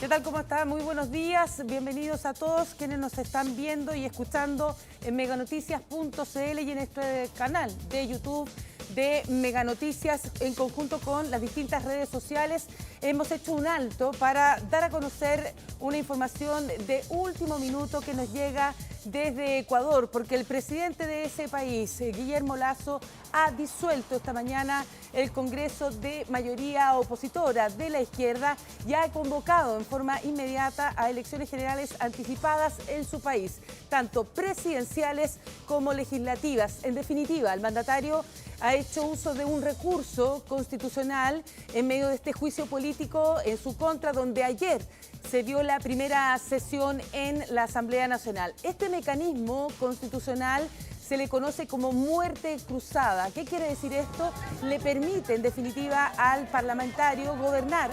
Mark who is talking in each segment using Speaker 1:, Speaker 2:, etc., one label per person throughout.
Speaker 1: ¿Qué tal? ¿Cómo está? Muy buenos días. Bienvenidos a todos quienes nos están viendo y escuchando en meganoticias.cl y en este canal de YouTube de Mega Noticias en conjunto con las distintas redes sociales. Hemos hecho un alto para dar a conocer una información de último minuto que nos llega desde Ecuador, porque el presidente de ese país, Guillermo Lasso, ha disuelto esta mañana el Congreso de mayoría opositora de la izquierda y ha convocado en forma inmediata a elecciones generales anticipadas en su país, tanto presidenciales como legislativas. En definitiva, el mandatario ha hecho uso de un recurso constitucional en medio de este juicio político en su contra, donde ayer se dio la primera sesión en la Asamblea Nacional. Este mecanismo constitucional se le conoce como muerte cruzada. ¿Qué quiere decir esto? Le permite, en definitiva, al parlamentario gobernar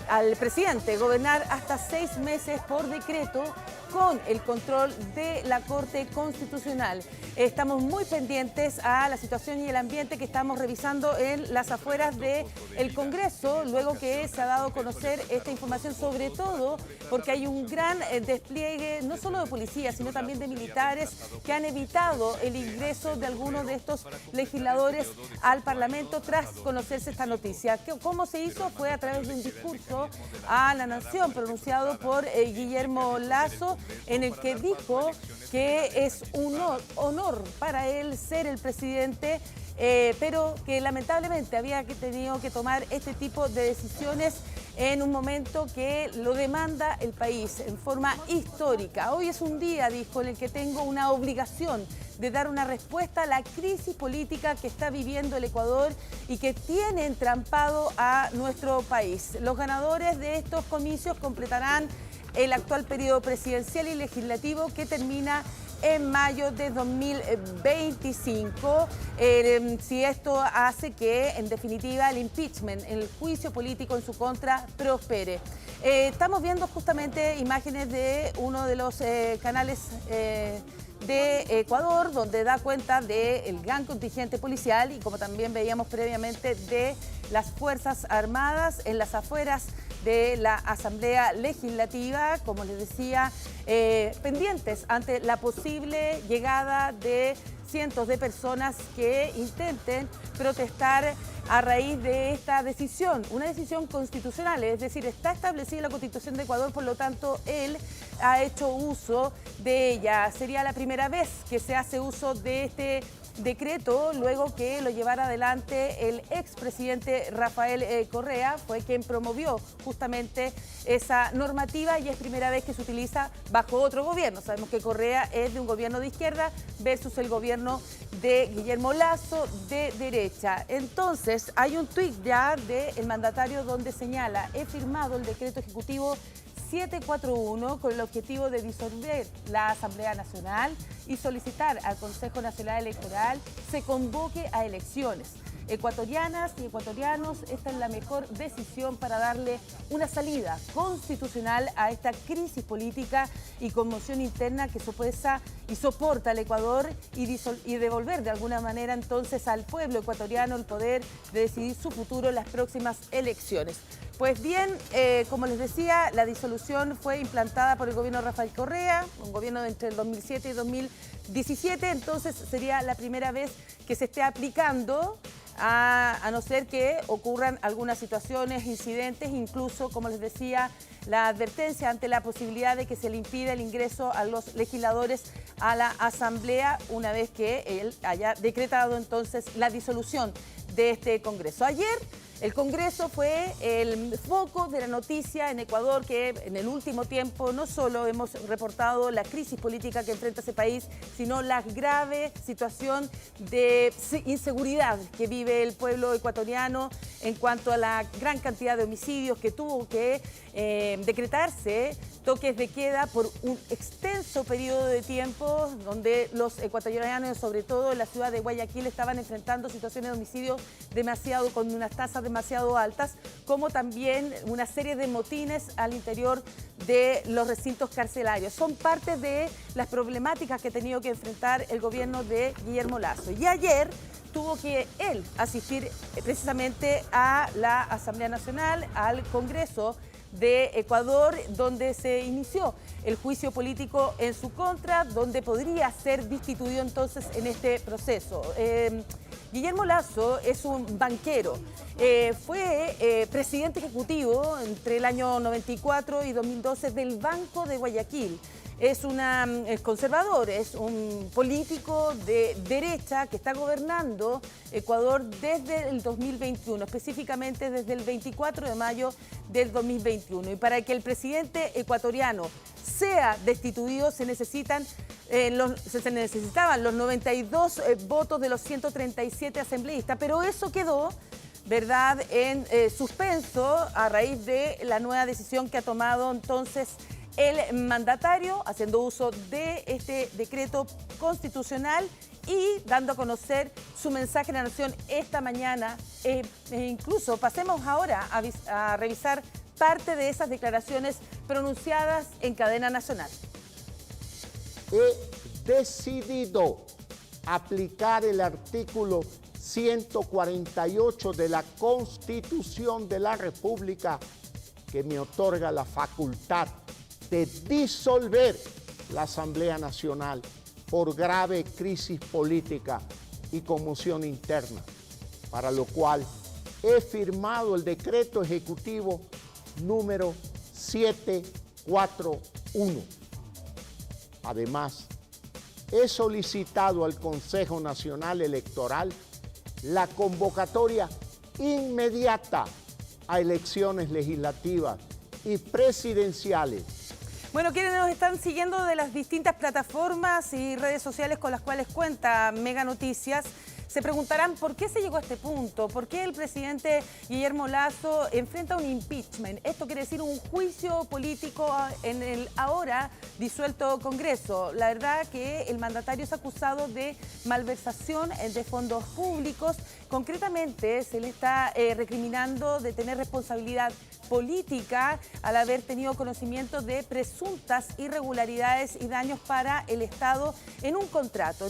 Speaker 1: al presidente gobernar hasta 6 meses por decreto con el control de la Corte Constitucional. Estamos muy pendientes a la situación y el ambiente que estamos revisando en las afueras del Congreso, luego que se ha dado a conocer esta información, sobre todo porque hay un gran despliegue, no solo de policías, sino también de militares que han evitado el ingreso de algunos de estos legisladores al Parlamento tras conocerse esta noticia. ¿Cómo se hizo? Fue a través de un discurso a la nación pronunciado por Guillermo Lasso, en el que dijo que es un honor para él ser el presidente, pero que lamentablemente había tenido que tomar este tipo de decisiones en un momento que lo demanda el país en forma histórica. Hoy es un día, dijo, en el que tengo una obligación de dar una respuesta a la crisis política que está viviendo el Ecuador y que tiene entrampado a nuestro país. Los ganadores de estos comicios completarán el actual periodo presidencial y legislativo que termina en mayo de 2025, si esto hace que, en definitiva, el impeachment, el juicio político en su contra, prospere. Estamos viendo justamente imágenes de uno de los canales de Ecuador, donde da cuenta del gran contingente policial y, como también veíamos previamente, de las Fuerzas Armadas en las afueras de la Asamblea Legislativa, como les decía, pendientes ante la posible llegada de cientos de personas que intenten protestar a raíz de esta decisión, una decisión constitucional, es decir, está establecida en la Constitución de Ecuador, por lo tanto, él ha hecho uso de ella. Sería la primera vez que se hace uso de este decreto, luego que lo llevara adelante el expresidente Rafael Correa, fue quien promovió justamente esa normativa y es primera vez que se utiliza bajo otro gobierno. Sabemos que Correa es de un gobierno de izquierda versus el gobierno de Guillermo Lasso de derecha. Entonces, hay un tuit ya del mandatario donde señala: he firmado el decreto ejecutivo 741 con el objetivo de disolver la Asamblea Nacional y solicitar al Consejo Nacional Electoral se convoque a elecciones. Ecuatorianas y ecuatorianos, esta es la mejor decisión para darle una salida constitucional a esta crisis política y conmoción interna que soporta el Ecuador y devolver de alguna manera entonces al pueblo ecuatoriano el poder de decidir su futuro en las próximas elecciones. Pues bien, como les decía, la disolución fue implantada por el gobierno de Rafael Correa, un gobierno entre el 2007 y 2017, entonces sería la primera vez que se esté aplicando, a no ser que ocurran algunas situaciones, incidentes, incluso, como les decía, la advertencia ante la posibilidad de que se le impida el ingreso a los legisladores a la Asamblea una vez que él haya decretado entonces la disolución de este Congreso. Ayer el Congreso fue el foco de la noticia en Ecuador, que en el último tiempo no solo hemos reportado la crisis política que enfrenta ese país, sino la grave situación de inseguridad que vive el pueblo ecuatoriano en cuanto a la gran cantidad de homicidios que tuvo que decretarse toques de queda por un extenso periodo de tiempo, donde los ecuatorianos, sobre todo en la ciudad de Guayaquil, estaban enfrentando situaciones de homicidio con unas tasas demasiado altas, como también una serie de motines al interior de los recintos carcelarios. Son parte de las problemáticas que ha tenido que enfrentar el gobierno de Guillermo Lasso. Y ayer tuvo que él asistir precisamente a la Asamblea Nacional, al Congreso de Ecuador, donde se inició el juicio político en su contra, donde podría ser destituido entonces en este proceso. Guillermo Lasso es un banquero, fue presidente ejecutivo entre el año 94 y 2012 del Banco de Guayaquil. Es conservador, es un político de derecha que está gobernando Ecuador desde el 2021, específicamente desde el 24 de mayo del 2021. Y para que el presidente ecuatoriano sea destituido se necesitaban los 92 votos de los 137 asambleístas, pero eso quedó, ¿verdad?, en suspenso a raíz de la nueva decisión que ha tomado entonces el mandatario, haciendo uso de este decreto constitucional y dando a conocer su mensaje a la nación esta mañana. Incluso pasemos ahora a revisar parte de esas declaraciones pronunciadas en cadena nacional.
Speaker 2: He decidido aplicar el artículo 148 de la Constitución de la República, que me otorga la facultad de disolver la Asamblea Nacional por grave crisis política y conmoción interna, para lo cual he firmado el decreto ejecutivo número 741. Además, he solicitado al Consejo Nacional Electoral la convocatoria inmediata a elecciones legislativas y presidenciales.
Speaker 1: Bueno, quienes nos están siguiendo de las distintas plataformas y redes sociales con las cuales cuenta Mega Noticias, se preguntarán por qué se llegó a este punto, por qué el presidente Guillermo Lasso enfrenta un impeachment. Esto quiere decir un juicio político en el ahora disuelto Congreso. La verdad que el mandatario es acusado de malversación de fondos públicos. Concretamente se le está recriminando de tener responsabilidad política al haber tenido conocimiento de presuntas irregularidades y daños para el Estado en un contrato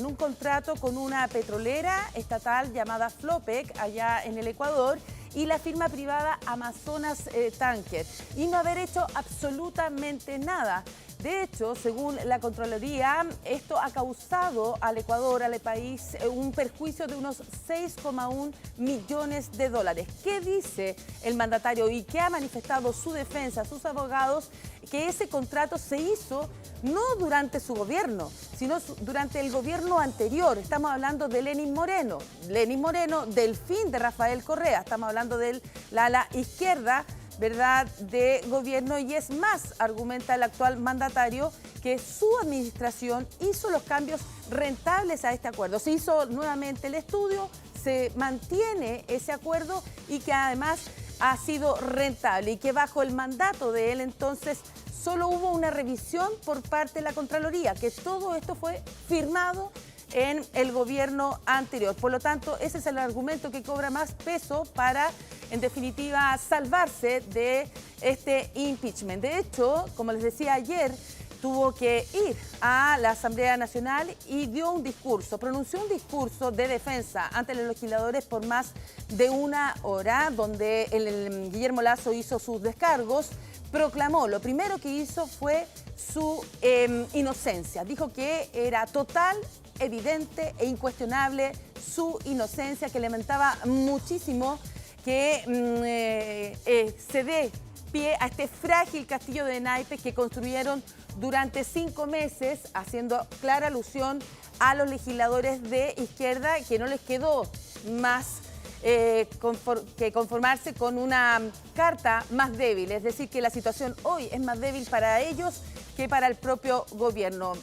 Speaker 1: con una petrolera estatal llamada Flopec allá en el Ecuador y la firma privada Amazonas Tanker, y no haber hecho absolutamente nada. De hecho, según la Contraloría, esto ha causado al Ecuador, al país, un perjuicio de unos 6,1 millones de dólares. ¿Qué dice el mandatario y qué ha manifestado su defensa, sus abogados? Que ese contrato se hizo no durante su gobierno, sino durante el gobierno anterior. Estamos hablando de Lenín Moreno, del fin de Rafael Correa. Estamos hablando del ala izquierda, ¿verdad?, de gobierno, y es más, argumenta el actual mandatario, que su administración hizo los cambios rentables a este acuerdo. Se hizo nuevamente el estudio, se mantiene ese acuerdo y que además ha sido rentable y que bajo el mandato de él entonces solo hubo una revisión por parte de la Contraloría, que todo esto fue firmado en el gobierno anterior. Por lo tanto, ese es el argumento que cobra más peso para, en definitiva, salvarse de este impeachment. De hecho, como les decía ayer, tuvo que ir a la Asamblea Nacional y dio un discurso, pronunció un discurso de defensa ante los legisladores por más de una hora, donde el Guillermo Lasso hizo sus descargos, proclamó, lo primero que hizo fue su inocencia. Dijo que era total, evidente e incuestionable su inocencia, que lamentaba muchísimo que se dé pie a este frágil castillo de naipes que construyeron durante 5 meses, haciendo clara alusión a los legisladores de izquierda, que no les quedó más que conformarse con una carta más débil, es decir, que la situación hoy es más débil para ellos que para el propio gobierno.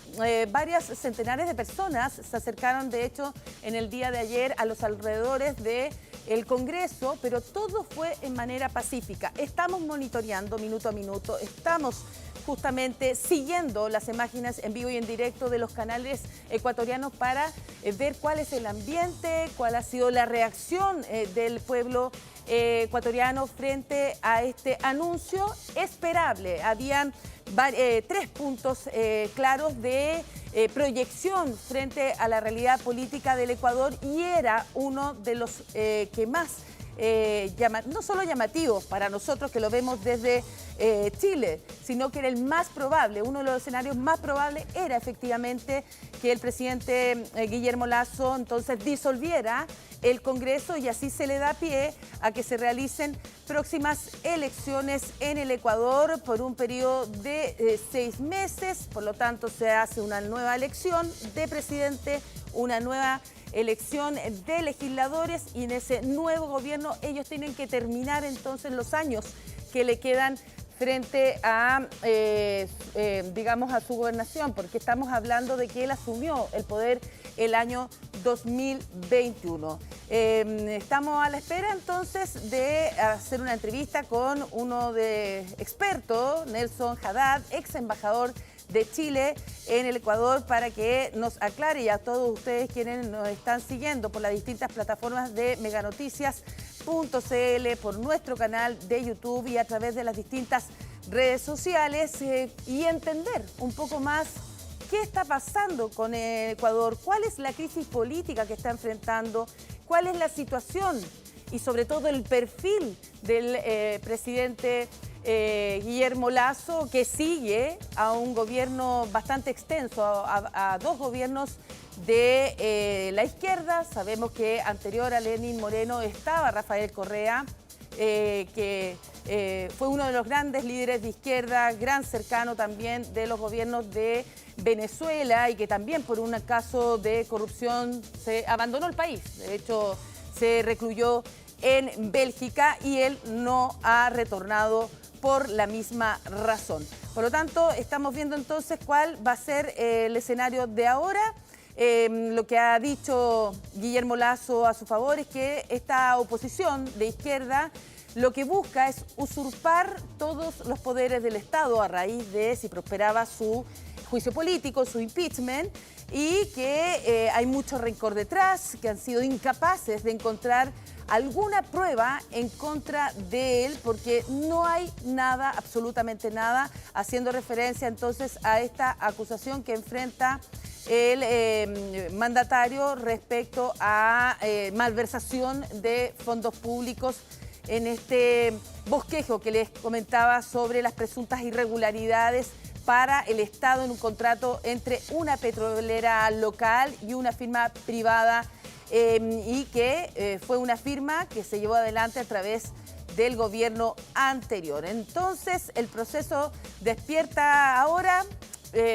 Speaker 1: Varias centenares de personas se acercaron, de hecho, en el día de ayer a los alrededores del Congreso, pero todo fue en manera pacífica. Estamos monitoreando minuto a minuto, estamos justamente siguiendo las imágenes en vivo y en directo de los canales ecuatorianos para ver cuál es el ambiente, cuál ha sido la reacción del pueblo ecuatoriano frente a este anuncio esperable. Habían 3 puntos claros de proyección frente a la realidad política del Ecuador y era uno de los que más no solo llamativo para nosotros que lo vemos desde Chile, sino que era el más probable, uno de los escenarios más probables era efectivamente que el presidente Guillermo Lasso entonces disolviera el Congreso y así se le da pie a que se realicen próximas elecciones en el Ecuador por un periodo de 6 meses. Por lo tanto, se hace una nueva elección de presidente, una nueva elección de legisladores y en ese nuevo gobierno ellos tienen que terminar entonces los años que le quedan frente a, digamos, a su gobernación, porque estamos hablando de que él asumió el poder el año 2021. Estamos a la espera entonces de hacer una entrevista con uno de expertos, Nelson Haddad, ex embajador de Chile en el Ecuador, para que nos aclare, y a todos ustedes quienes nos están siguiendo por las distintas plataformas de meganoticias.cl, por nuestro canal de YouTube y a través de las distintas redes sociales, y entender un poco más qué está pasando con el Ecuador, cuál es la crisis política que está enfrentando, cuál es la situación y sobre todo el perfil del presidente Guillermo Lasso, que sigue a un gobierno bastante extenso, a 2 gobiernos de la izquierda. Sabemos que anterior a Lenín Moreno estaba Rafael Correa, que fue uno de los grandes líderes de izquierda, gran cercano también de los gobiernos de Venezuela y que también por un caso de corrupción se abandonó el país. De hecho, se recluyó en Bélgica y él no ha retornado por la misma razón. Por lo tanto, estamos viendo entonces cuál va a ser el escenario de ahora. Lo que ha dicho Guillermo Lasso a su favor es que esta oposición de izquierda lo que busca es usurpar todos los poderes del Estado a raíz de si prosperaba su juicio político, su impeachment, y que hay mucho rencor detrás, que han sido incapaces de encontrar alguna prueba en contra de él, porque no hay nada, absolutamente nada, haciendo referencia entonces a esta acusación que enfrenta el mandatario respecto a malversación de fondos públicos en este bosquejo que les comentaba sobre las presuntas irregularidades para el Estado en un contrato entre una petrolera local y una firma privada, y que fue una firma que se llevó adelante a través del gobierno anterior. Entonces, el proceso despierta ahora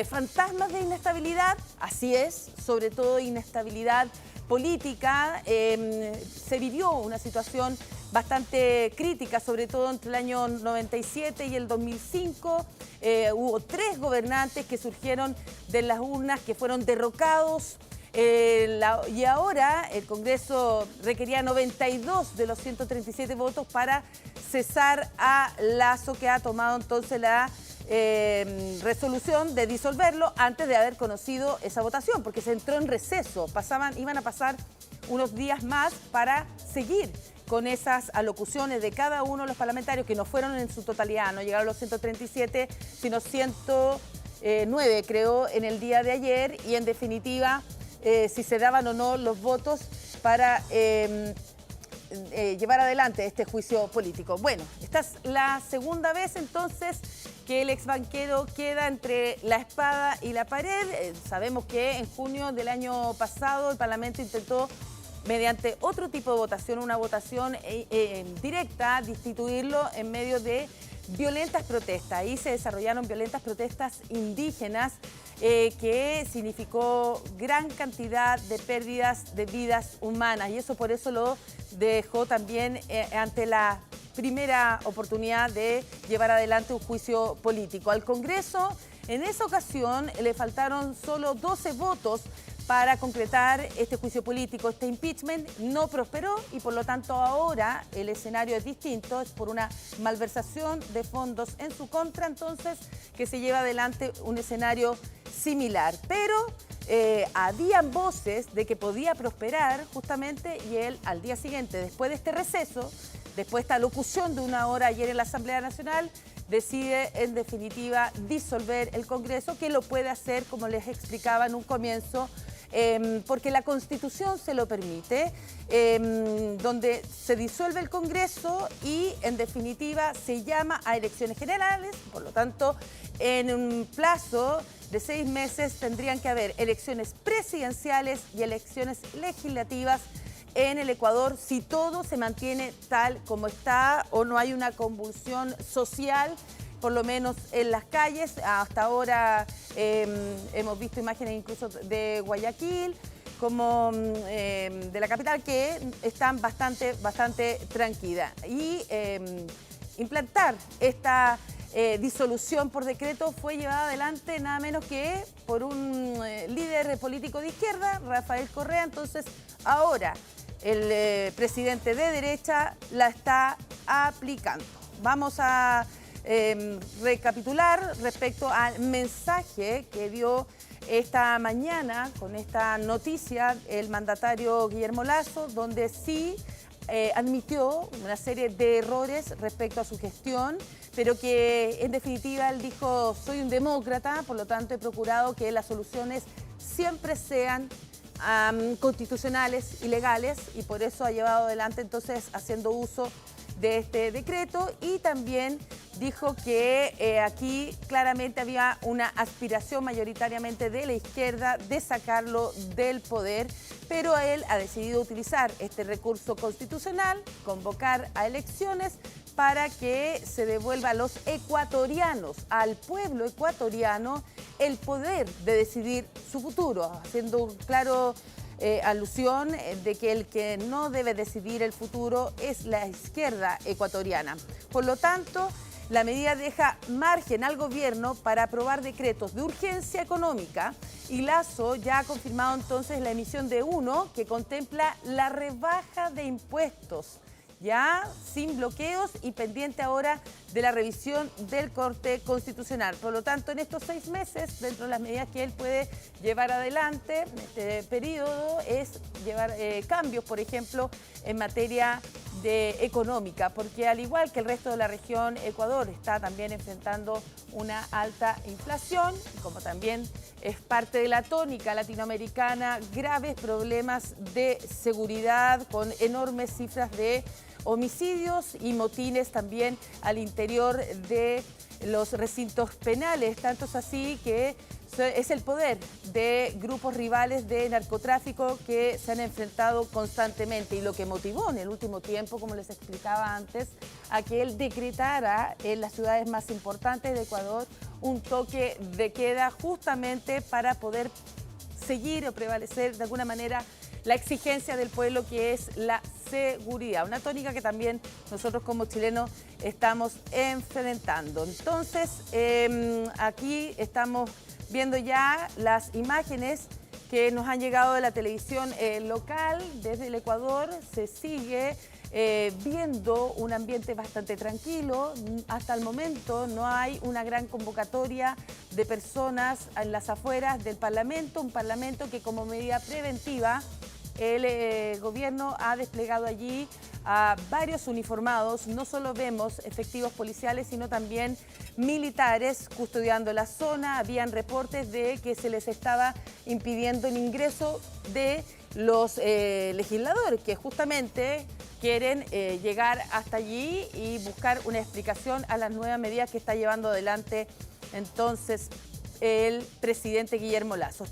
Speaker 1: fantasmas de inestabilidad, así es, sobre todo inestabilidad política. Se vivió una situación bastante crítica, sobre todo entre el año 97 y el 2005. Hubo 3 gobernantes que surgieron de las urnas, que fueron derrocados. Y ahora el Congreso requería 92 de los 137 votos para cesar a Lasso, que ha tomado entonces la resolución de disolverlo antes de haber conocido esa votación, porque se entró en receso. Iban a pasar unos días más para seguir con esas alocuciones de cada uno de los parlamentarios, que no fueron en su totalidad, no llegaron a los 137, sino 109, creo, en el día de ayer, y en definitiva, si se daban o no los votos para llevar adelante este juicio político. Bueno, esta es la segunda vez entonces que el exbanquero queda entre la espada y la pared. Sabemos que en junio del año pasado el Parlamento intentó, mediante otro tipo de votación, una votación directa, destituirlo en medio de violentas protestas. Ahí se desarrollaron violentas protestas indígenas que significó gran cantidad de pérdidas de vidas humanas, y eso por eso lo dejó también ante la primera oportunidad de llevar adelante un juicio político. Al Congreso, en esa ocasión, le faltaron solo 12 votos para concretar este juicio político. Este impeachment no prosperó y por lo tanto ahora el escenario es distinto, es por una malversación de fondos en su contra, entonces que se lleva adelante un escenario similar. Pero habían voces de que podía prosperar justamente, y él al día siguiente, después de este receso, después de esta locución de 1 hora ayer en la Asamblea Nacional, decide en definitiva disolver el Congreso, que lo puede hacer, como les explicaba en un comienzo, porque la Constitución se lo permite, donde se disuelve el Congreso y en definitiva se llama a elecciones generales. Por lo tanto, en un plazo de 6 meses tendrían que haber elecciones presidenciales y elecciones legislativas en el Ecuador, si todo se mantiene tal como está o no hay una convulsión social, por lo menos en las calles. Hasta ahora hemos visto imágenes incluso de Guayaquil, como de la capital, que están bastante tranquilas. Y implantar esta disolución por decreto fue llevada adelante nada menos que por un líder político de izquierda, Rafael Correa. Entonces, ahora el presidente de derecha la está aplicando. Vamos a recapitular respecto al mensaje que dio esta mañana con esta noticia el mandatario Guillermo Lasso, donde sí admitió una serie de errores respecto a su gestión, pero que en definitiva él dijo: soy un demócrata, por lo tanto he procurado que las soluciones siempre sean constitucionales y legales, y por eso ha llevado adelante entonces haciendo uso de este decreto. Y también dijo que aquí claramente había una aspiración mayoritariamente de la izquierda de sacarlo del poder, pero él ha decidido utilizar este recurso constitucional, convocar a elecciones para que se devuelva a los ecuatorianos, al pueblo ecuatoriano, el poder de decidir su futuro, haciendo claro alusión de que el que no debe decidir el futuro es la izquierda ecuatoriana. Por lo tanto, la medida deja margen al gobierno para aprobar decretos de urgencia económica, y Lasso ya ha confirmado entonces la emisión de uno que contempla la rebaja de impuestos, ya sin bloqueos y pendiente ahora de la revisión del Corte Constitucional. Por lo tanto, en estos 6 meses, dentro de las medidas que él puede llevar adelante en este periodo, es llevar cambios, por ejemplo, en materia económica, porque al igual que el resto de la región, Ecuador está también enfrentando una alta inflación, y como también es parte de la tónica latinoamericana, graves problemas de seguridad con enormes cifras de homicidios y motines también al interior de los recintos penales. Tanto es así que es el poder de grupos rivales de narcotráfico que se han enfrentado constantemente, y lo que motivó en el último tiempo, como les explicaba antes, a que él decretara en las ciudades más importantes de Ecuador un toque de queda, justamente para poder seguir o prevalecer de alguna manera la exigencia del pueblo, que es la seguridad. Una tónica que también nosotros como chilenos estamos enfrentando. Entonces, aquí estamos viendo ya las imágenes que nos han llegado de la televisión local desde el Ecuador. Se sigue viendo un ambiente bastante tranquilo. Hasta el momento no hay una gran convocatoria de personas en las afueras del Parlamento, un Parlamento que como medida preventiva el gobierno ha desplegado allí a varios uniformados. No solo vemos efectivos policiales, sino también militares custodiando la zona. Habían reportes de que se les estaba impidiendo el ingreso de los legisladores, que justamente quieren llegar hasta allí y buscar una explicación a las nuevas medidas que está llevando adelante entonces el presidente Guillermo Lasso.